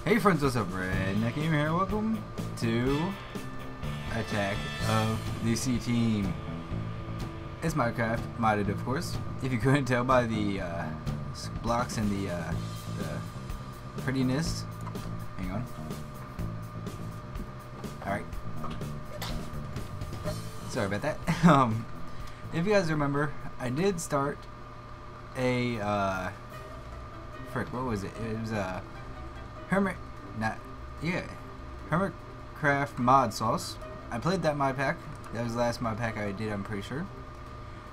Hey friends, what's up? Redneck here. Welcome to Attack of the C Team. It's Minecraft, modded of course. If you couldn't tell by the blocks and the prettiness. Hang on. Alright. Sorry about that. If you guys remember, I did start a frick, what was it? It was a Hermitcraft mod sauce. I played that mod pack. That was the last mod pack I did, I'm pretty sure.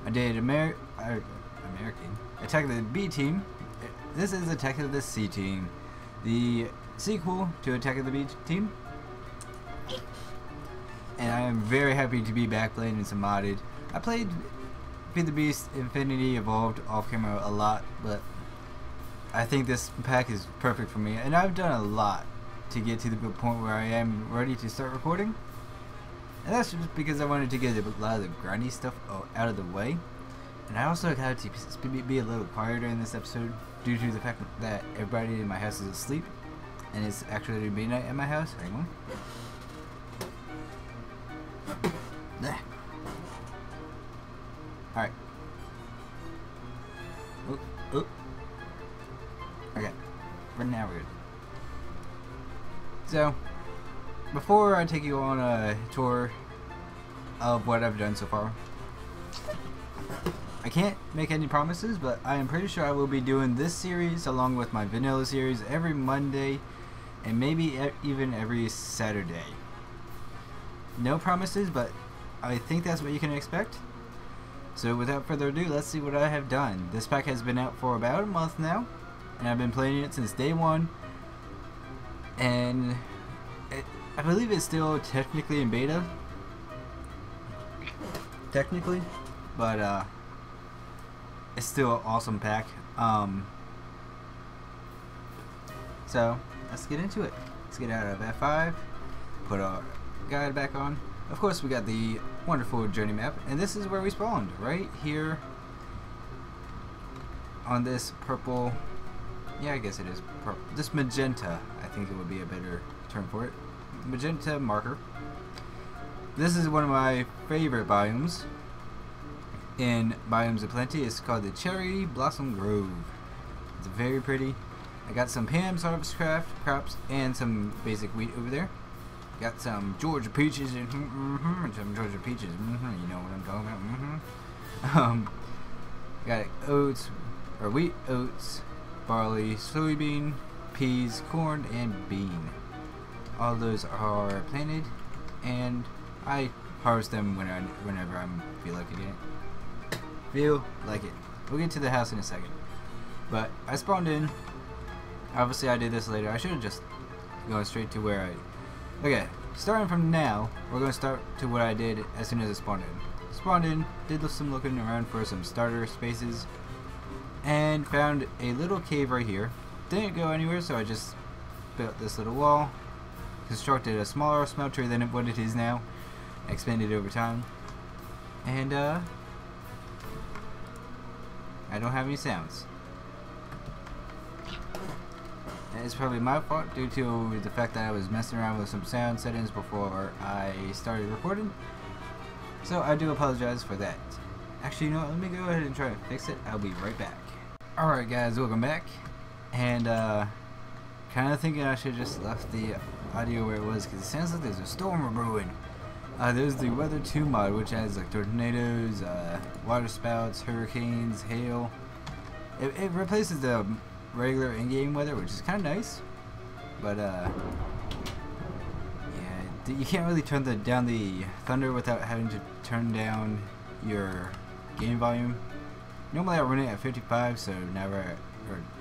I did American Attack of the B Team. This is Attack of the C Team, the sequel to Attack of the B Team. And I am very happy to be back playing in some modded. I played Feed the Beast Infinity Evolved off camera a lot, but I think this pack is perfect for me, and I've done a lot to get to the point where I am ready to start recording. And that's just because I wanted to get a lot of the grindy stuff out of the way. And I also had to be a little quieter in this episode due to the fact that everybody in my house is asleep, and it's actually midnight at my house. Hang on. Alright. Oh. Okay, right now we're good. So, before I take you on a tour of what I've done so far, I can't make any promises, but I am pretty sure I will be doing this series along with my vanilla series every Monday and maybe even every Saturday. No promises, but I think that's what you can expect. So without further ado, let's see what I have done. This pack has been out for about a month now, and I've been playing it since day one, and I believe it's still technically in beta, but it's still an awesome pack. So let's get into it. Let's get out of F5, put our guide back on. Of course, we got the wonderful journey map, and this is where we spawned, right here on this purple. Yeah, I guess it is purple. This magenta, I think it would be a better term for it. Magenta marker. This is one of my favorite biomes in Biomes of Plenty. It's called the Cherry Blossom Grove. It's very pretty. I got some Pam's Harvest crops and some basic wheat over there. Got some Georgia peaches and some Georgia peaches. You know what I'm talking about. Got oats or wheat, oats, barley, soybean, peas, corn, and bean. All those are planted, and I harvest them whenever I feel like it. We'll get to the house in a second. But I spawned in. Obviously, I did this later. I should have just gone straight to where I. Okay, starting from now, we're going to start to what I did as soon as I spawned in. Spawned in, did some looking around for some starter spaces, and found a little cave right here. Didn't go anywhere, so I just built this little wall, constructed a smaller smelter than what it is now, expanded over time, and I don't have any sounds. It's probably my fault due to the fact that I was messing around with some sound settings before I started recording. So I do apologize for that. Actually, you know what? Let me go ahead and try to fix it. I'll be right back. Alright guys, welcome back. And kind of thinking I should have just left the audio where it was, because it sounds like there's a storm brewing. There's the Weather 2 mod, which has like tornadoes, water spouts, hurricanes, hail. It replaces the regular in-game weather, which is kind of nice, but yeah, you can't really turn down the thunder without having to turn down your game volume. Normally I run it at 55, so now we're at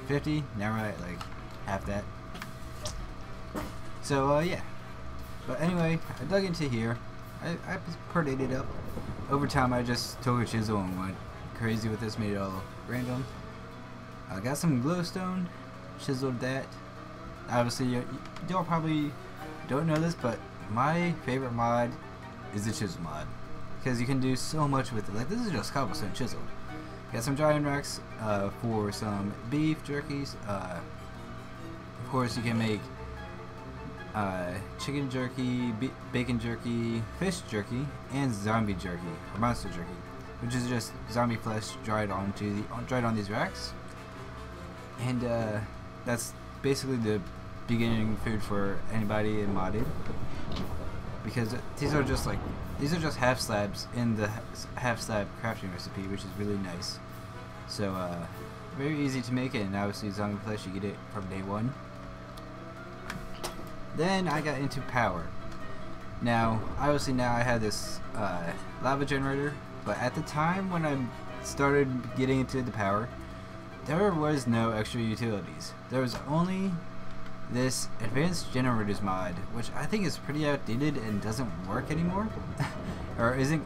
50. Now we're at like half that. So yeah, but anyway, I dug into here. I prettied it up. Over time, I just took a chisel and went crazy with this, made it all random. I got some glowstone, chiseled that. Obviously, y'all probably don't know this, but my favorite mod is the chisel mod, because you can do so much with it. Like, this is just cobblestone chiseled. Got some giant racks for some beef jerkies. Of course, you can make chicken jerky, bacon jerky, fish jerky, and zombie jerky, or monster jerky, which is just zombie flesh dried on these racks. And that's basically the beginning food for anybody in modded, because these are just half slabs in the half slab crafting recipe, which is really nice. So very easy to make it, and obviously zombie flesh, you get it from day one. Then I got into power. Now obviously now I had this lava generator, but at the time when I started getting into the power, there was no extra utilities. There was only this advanced generators mod, which I think is pretty outdated and doesn't work anymore. Or isn't.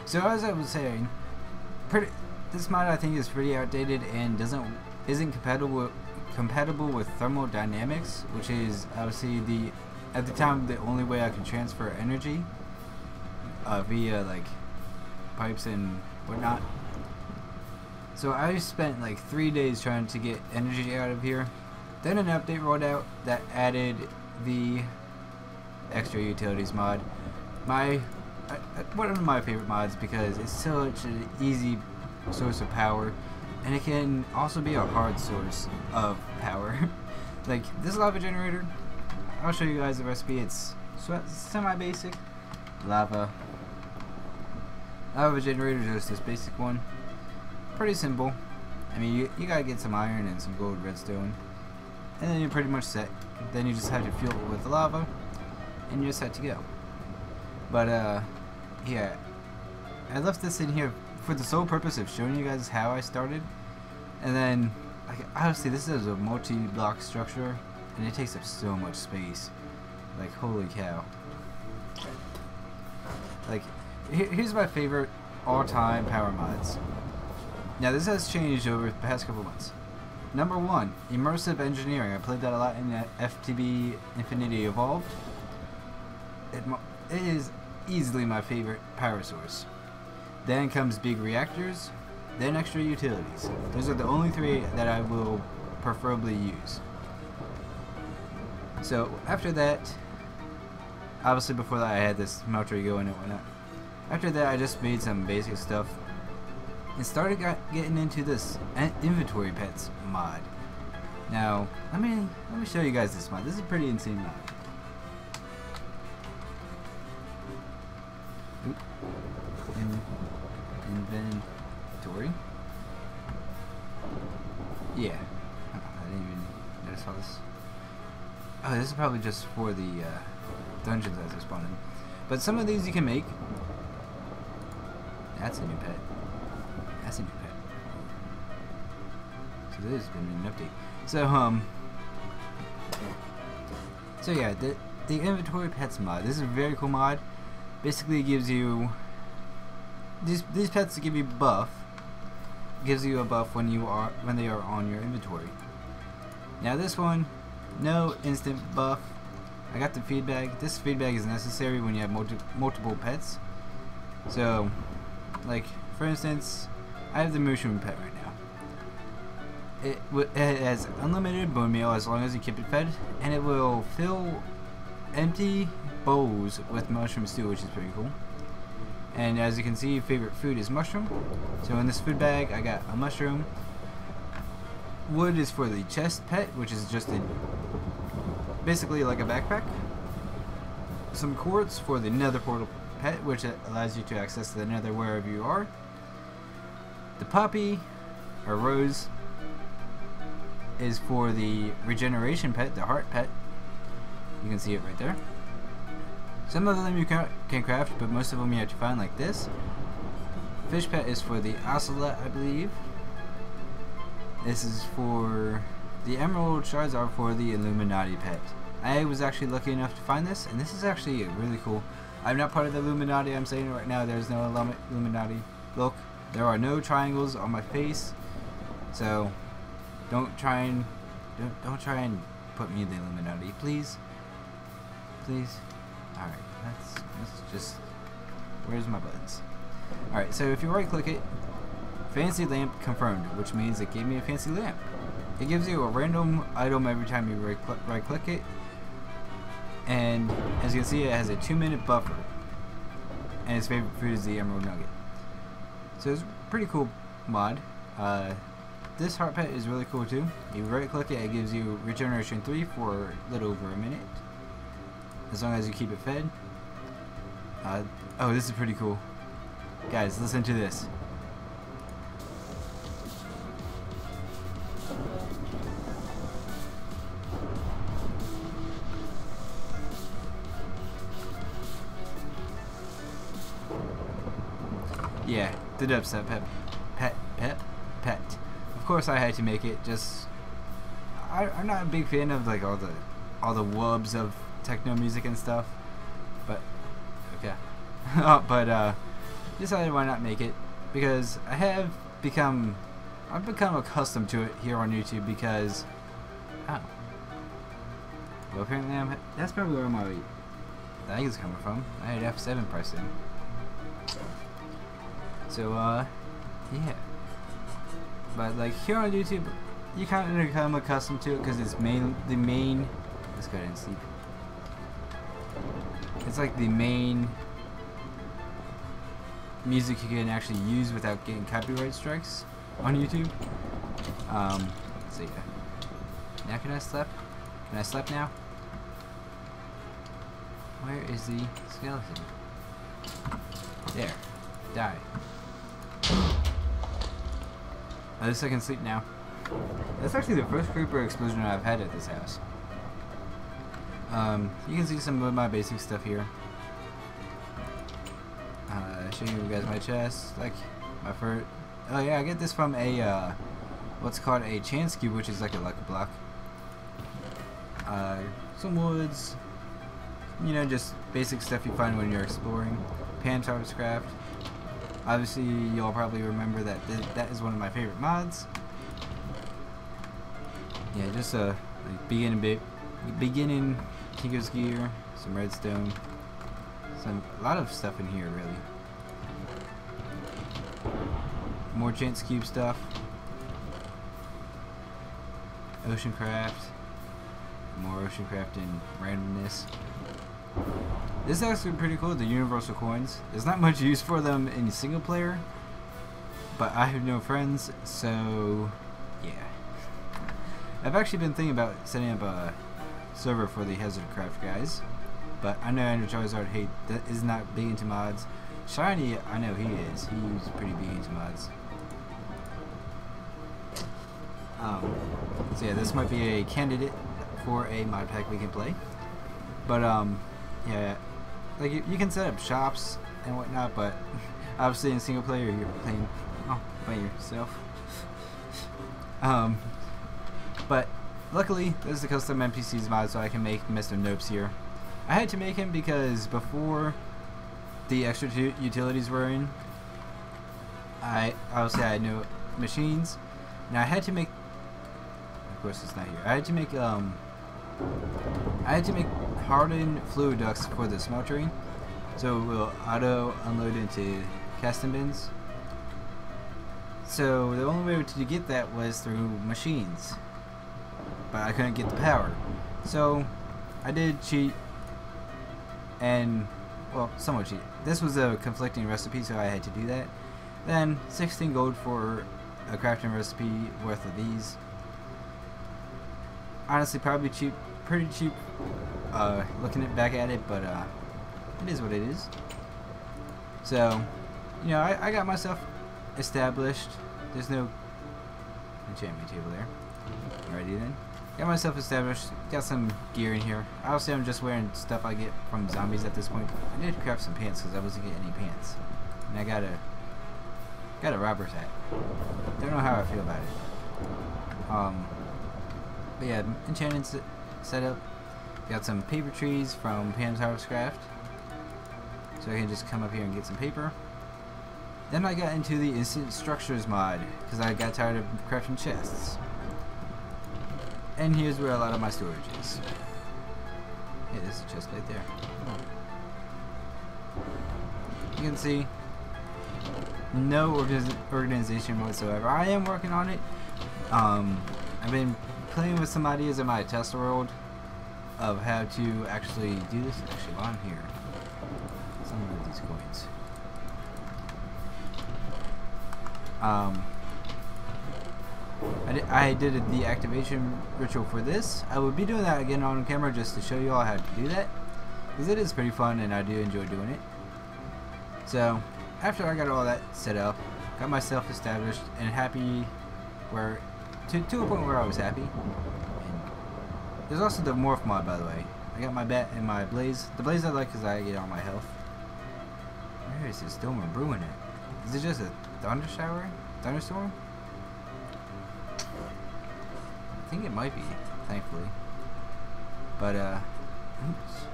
So as I was saying, this mod I think is pretty outdated and isn't compatible with thermodynamics, which is obviously at the time the only way I could transfer energy via like pipes and whatnot. So I spent like 3 days trying to get energy out of here. Then an update rolled out that added the extra utilities mod. One of my favorite mods, because it's such an easy source of power, and it can also be a hard source of power. Like this lava generator, I'll show you guys the recipe. It's semi-basic lava generator, just this basic one. Pretty simple. I mean, you gotta get some iron and some gold redstone, and then you're pretty much set. Then you just have to fuel it with lava, and you're set to go. But yeah, I left this in here for the sole purpose of showing you guys how I started. And then, like, obviously this is a multi-block structure, and it takes up so much space. Like, holy cow. Like, here's my favorite all-time power mods. Now this has changed over the past couple months. Number 1, immersive engineering. I played that a lot in FTB Infinity Evolved. It is easily my favorite power source. Then comes big reactors, then extra utilities. Those are the only 3 that I will preferably use. So after that, obviously before that I had this smelter going and whatnot. After that I just made some basic stuff and started getting into this inventory pets mod. Now let me show you guys this mod. This is a pretty insane mod. Inventory. Yeah. I didn't even notice all this. Oh, this is probably just for the dungeons as they're spawning. But some of these you can make. That's a new pet. That's a new pet. So this has been an update. So yeah, the inventory pets mod. This is a very cool mod. Basically, it gives you these pets give you buff. Gives you a buff when they are on your inventory. Now this one, no instant buff. I got the feed bag. This feed bag is necessary when you have multiple pets. So, like for instance, I have the mushroom pet right now. It has unlimited bone meal as long as you keep it fed, and it will fill empty bowls with mushroom stew, which is pretty cool. And as you can see, favorite food is mushroom. So in this food bag I got a mushroom. Wood is for the chest pet, which is just basically like a backpack. some quartz for the nether portal pet, which allows you to access the nether wherever you are. The poppy, or rose, is for the regeneration pet, the heart pet. You can see it right there. Some of them you can craft, but most of them you have to find, like this. Fish pet is for the ocelot, I believe. This is for the emerald shards are for the Illuminati pet. I was actually lucky enough to find this, and this is actually really cool. I'm not part of the Illuminati. I'm saying it right now. There's no Illuminati. Look, there are no triangles on my face, so don't try and put me in the Illuminati, please. Please. All right, let's just. Where's my buttons? All right, so if you right-click it, fancy lamp confirmed, which means it gave me a fancy lamp. It gives you a random item every time you right-click it, and as you can see, it has a 2-minute buffer, and its favorite food is the emerald nugget. So it's a pretty cool mod. This heart pet is really cool too. You right-click it, it gives you regeneration 3 for a little over a minute, as long as you keep it fed. Oh, this is pretty cool. Guys, listen to this. Yeah, the dubstep pet. Of course, I had to make it. Just, I'm not a big fan of like all the wubs of techno music and stuff, but okay. But decided why not make it, because I've become accustomed to it here on YouTube, because well, apparently that's probably where my lag is coming from. I had F7 pressed in. So yeah, but like here on YouTube, you kind of become accustomed to it because it's the main. Let's go ahead and sleep. It's like the main music you can actually use without getting copyright strikes on YouTube. So yeah. Now can I sleep? Can I sleep now? Where is the skeleton? There. Die. At least I can sleep now. That's actually the first creeper explosion I've had at this house. You can see some of my basic stuff here. Showing you guys my chest, like my first. Oh yeah, I get this from a what's called a chance cube, which is like a lucky block. Some woods, you know, just basic stuff you find when you're exploring. Pan Tart's craft. Obviously, you'll probably remember that that is one of my favorite mods. Yeah, just like beginning Tinker's gear, some redstone, a lot of stuff in here really. More chance cube stuff. Ocean craft. More ocean craft and randomness. This is actually pretty cool, the universal coins. There's not much use for them in single player, but I have no friends, so yeah. I've actually been thinking about setting up a server for the Hazard Craft guys, but I know Andrew Charizard is not big into mods. Shiny, I know he is. He's pretty big into mods. So yeah, this might be a candidate for a mod pack we can play. But yeah, like you can set up shops and whatnot, but obviously in single player you're playing by yourself. But luckily there's the custom NPCs mod, so I can make Mr. Nopes here. I had to make him because before the extra utilities were in, obviously I had no machines. Now I had to make. Of course, it's not here. I had to make hardened fluid ducts for the smeltering, so it will auto unload into casting bins. So the only way to get that was through machines, but I couldn't get the power. So I did cheat, and well, somewhat cheat. This was a conflicting recipe, so I had to do that. Then 16 gold for a crafting recipe worth of these. Honestly, probably cheap, pretty cheap looking back at it, but it is what it is. So, you know, I got myself established. There's no enchantment table there. Alrighty then. Got myself established. Got some gear in here. Obviously, I'm just wearing stuff I get from zombies at this point. I did craft some pants because I wasn't getting any pants, and I got a robber's hat. Don't know how I feel about it. But yeah, enchanting setup. Got some paper trees from Pam's Harvest Craft, so I can just come up here and get some paper. Then I got into the instant structures mod because I got tired of crafting chests. And here's where a lot of my storage is. Hey, there's a chest right there. You can see no organization whatsoever. I am working on it. I've been playing with some ideas in my test world of how to actually do this. Actually, while I'm here, some of these coins. I did a deactivation ritual for this. I would be doing that again on camera just to show you all how to do that, because it is pretty fun and I do enjoy doing it. So after I got all that set up, got myself established and happy, where to a point where I was happy. And there's also the morph mod, by the way. I got my bat and my blaze. The blaze I like because I get all my health. Where is this storm brewing it? Is it just a thunderstorm? I think it might be, thankfully. But oops.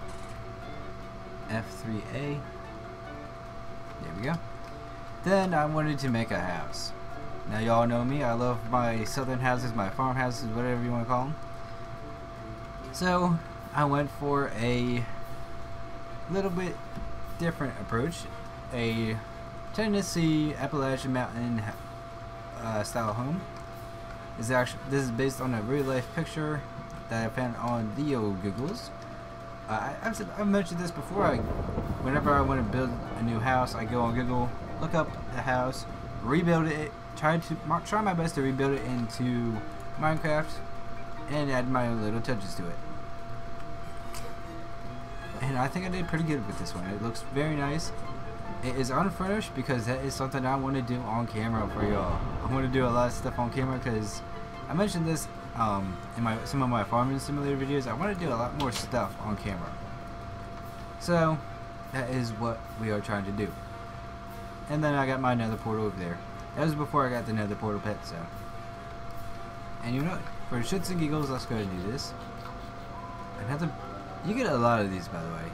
F3A. There we go. Then I wanted to make a house. Now y'all know me, I love my southern houses, my farmhouses, whatever you want to call them. So I went for a little bit different approach. A Tennessee Appalachian Mountain style home. This is based on a real life picture that I found on the old Googles. I've mentioned this before. Whenever I want to build a new house, I go on Google, look up the house, rebuild it, try my best to rebuild it into Minecraft, and add my own little touches to it. And I think I did pretty good with this one. It looks very nice. It is unfurnished because that is something I want to do on camera for y'all. I want to do a lot of stuff on camera because I mentioned this in some of my farming simulator videos. I want to do a lot more stuff on camera. So that is what we are trying to do. And then I got my nether portal over there. That was before I got the nether portal pet, so. And you know what? For shits and giggles, let's go ahead and do this. You get a lot of these, by the way.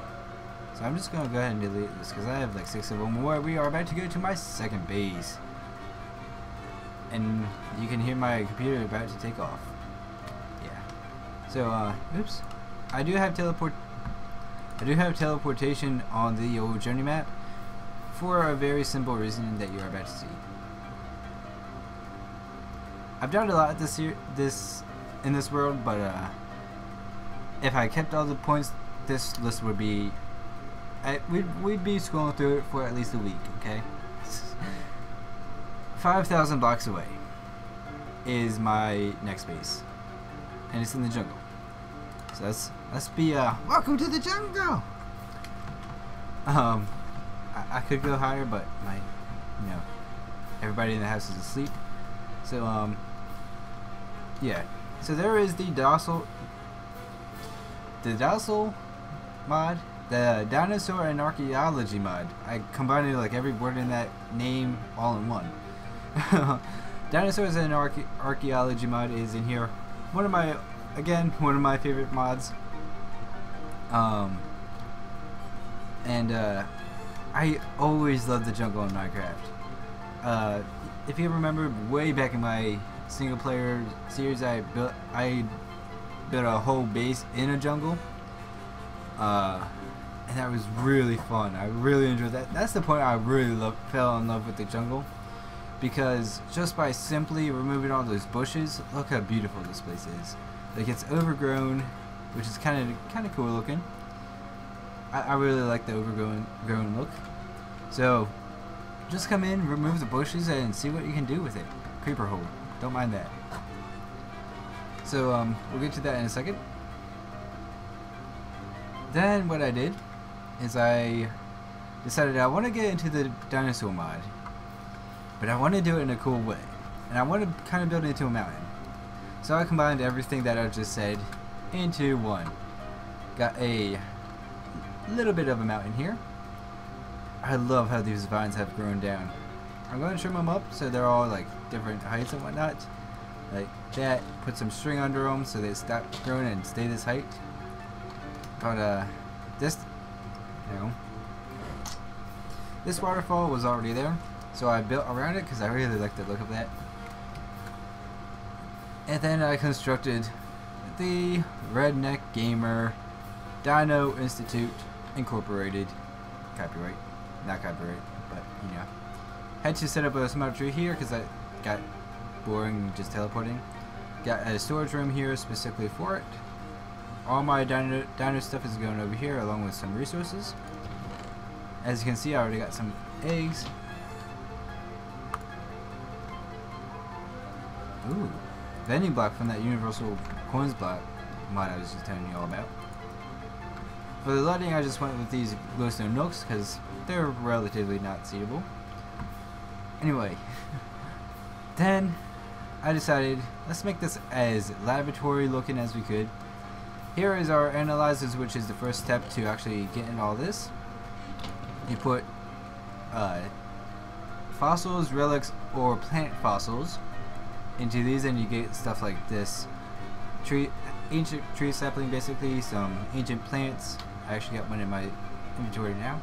So I'm just going to go ahead and delete this because I have like 6 of them. Where we are about to go to my second base. And you can hear my computer about to take off. Yeah. So, oops. I do have teleportation on the old journey map for a very simple reason that you're about to see. I've done a lot in this world, but if I kept all the points, this list would be we'd be scrolling through it for at least a week. Okay, 5,000 blocks away is my next base, and it's in the jungle. So let's be welcome to the jungle. I could go higher, but everybody in the house is asleep. So yeah. So there is the docile mod, the dinosaur and archaeology mod. I combined like every word in that name all in one. Dinosaurs and archaeology mod is in here. One of my favorite mods. I always loved the jungle in Minecraft. If you remember, way back in my single player series, I built a whole base in a jungle. And that was really fun. I really enjoyed that. That's the point I really fell in love with the jungle, because just by simply removing all those bushes, look how beautiful this place is. Like, it's overgrown, which is kind of cool looking. I really like the overgrown look. So just come in, remove the bushes, and see what you can do with it. Creeper hole, don't mind that. So we'll get to that in a second. Then what I did is I decided I want to get into the dinosaur mod, but I want to do it in a cool way, and I want to kind of build it into a mountain. So I combined everything that I just said into one. Got a little bit of a mountain here. I love how these vines have grown down. I'm going to trim them up so they're all like different heights and whatnot. Like that. Put some string under them so they stop growing and stay this height. But this, you know, this waterfall was already there, so I built around it because I really like the look of that. And then I constructed the Redneck Gamer Dino Institute Incorporated. Copyright. Not copyright, but you know. Had to set up a smart tree here because I got boring just teleporting. Got a storage room here specifically for it. All my dino stuff is going over here along with some resources. As you can see, I already got some eggs. Ooh. Vending block from that universal coins block mod I was just telling you all about. For the lighting, I just went with these glowstone nooks because they're relatively not seeable. Anyway, then I decided let's make this as laboratory looking as we could. Here is our analyzers, which is the first step to actually getting all this. You put fossils, relics, or plant fossils into these, and you get stuff like this. Ancient tree sapling, basically, some ancient plants. I actually got one in my inventory now.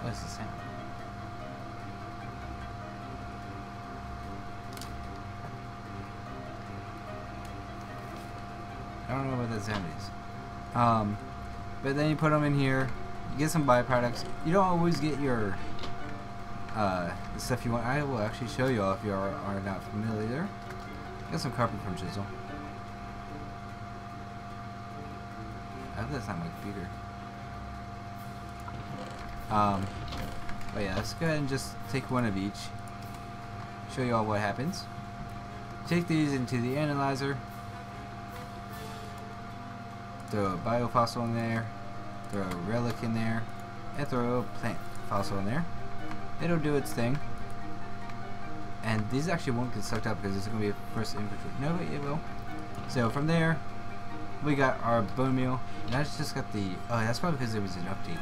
What is the sound? I don't know what that sound is. But then you put them in here. You get some byproducts. You don't always get your the stuff you want. I will actually show you all if you are not familiar. Get some carpet from Chisel. I hope that's not my computer. But yeah, let's go ahead and just take one of each. Show you all what happens. Take these into the analyzer. Throw a biofossil in there. Throw a relic in there. And throw a plant fossil in there. It'll do its thing. And these actually won't get sucked up because it's going to be a first infantry. No, it will. So from there, we got our bone meal. And I just got the... Oh, that's probably because it was an update.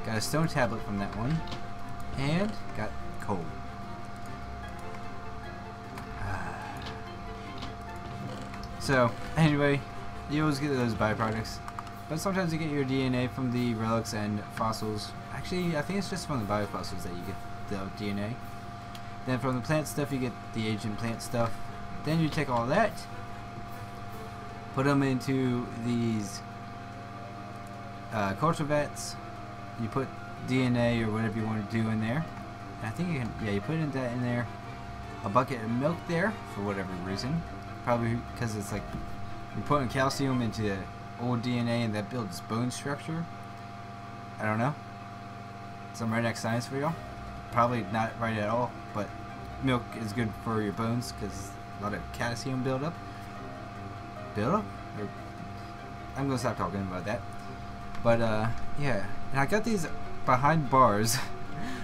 Got a stone tablet from that one. And got coal. So, anyway, you always get those byproducts. But sometimes you get your DNA from the relics and fossils. Actually, I think it's just from the biofossils that you get the DNA. Then from the plant stuff, you get the ancient plant stuff. Then you take all that, put them into these culture vats. You put DNA or whatever you want to do in there. And I think you can, yeah, you put that in there. A bucket of milk there for whatever reason. Probably because it's like you're putting calcium into the old DNA and that builds bone structure. I don't know. Some redneck science for y'all. Probably not right at all, but milk is good for your bones because a lot of calcium buildup. I'm gonna stop talking about that. But yeah, and I got these behind bars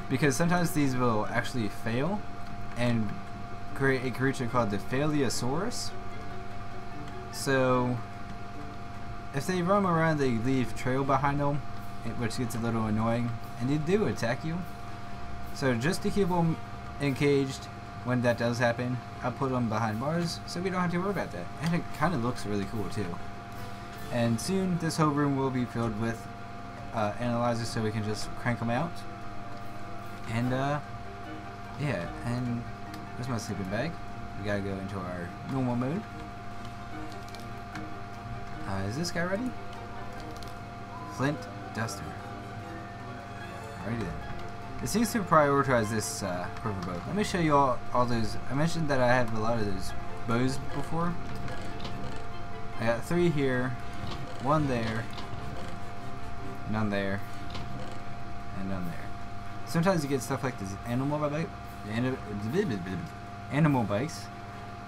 because sometimes these will actually fail and create a creature called the Phaleosaurus. So if they roam around, they leave trail behind them, which gets a little annoying, and they do attack you. So just to keep them encaged when that does happen, I put them behind bars so we don't have to worry about that. And it kind of looks really cool too. And soon this whole room will be filled with analyzers so we can just crank them out. And yeah, and there's my sleeping bag. We gotta go into our normal mode. Is this guy ready? Flint Duster. Alrighty then. It seems to prioritize this quiver bow. Let me show you all those. I mentioned that I have a lot of those bows before. I got 3 here, 1 there, none there, and none there. Sometimes you get stuff like this animal bike, animal bikes,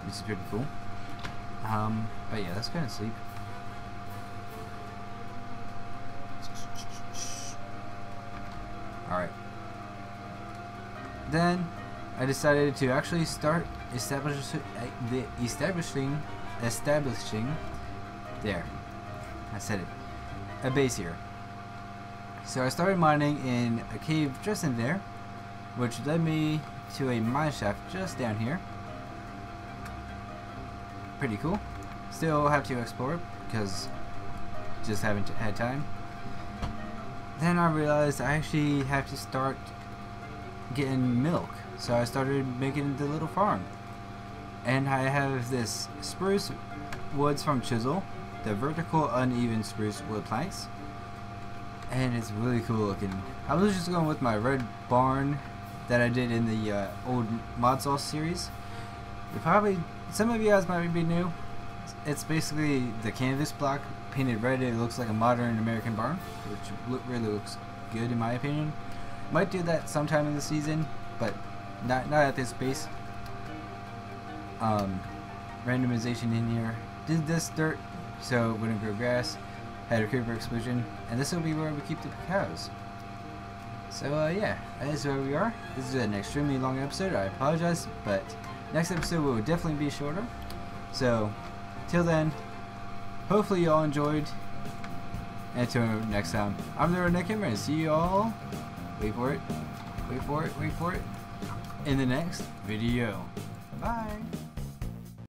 which is pretty cool. But yeah, let's go and sleep. Alright. Then I decided to actually start establishing there, I said it, a base here. So I started mining in a cave just in there, which led me to a mine shaft just down here. Pretty cool. Still have to explore it because just haven't had time. Then I realized I actually have to start getting milk, so I started making the little farm. And I have this spruce woods from Chisel, the vertical uneven spruce wood planks, and it's really cool looking. I was just going with my red barn that I did in the old Mod Sauce series. Some of you guys might be new. It's basically the canvas block painted red. It looks like a modern American barn, which really looks good in my opinion. Might do that sometime in the season, but not at this base. Randomization in here. Did this dirt so it wouldn't grow grass. Had a creeper explosion, and this will be where we keep the cows. So yeah, that is where we are. This is an extremely long episode. I apologize, but next episode will definitely be shorter. So till then, hopefully you all enjoyed. And until next time, I'm the Redneck, and see you all. Wait for it. Wait for it. Wait for it. In the next video. Bye.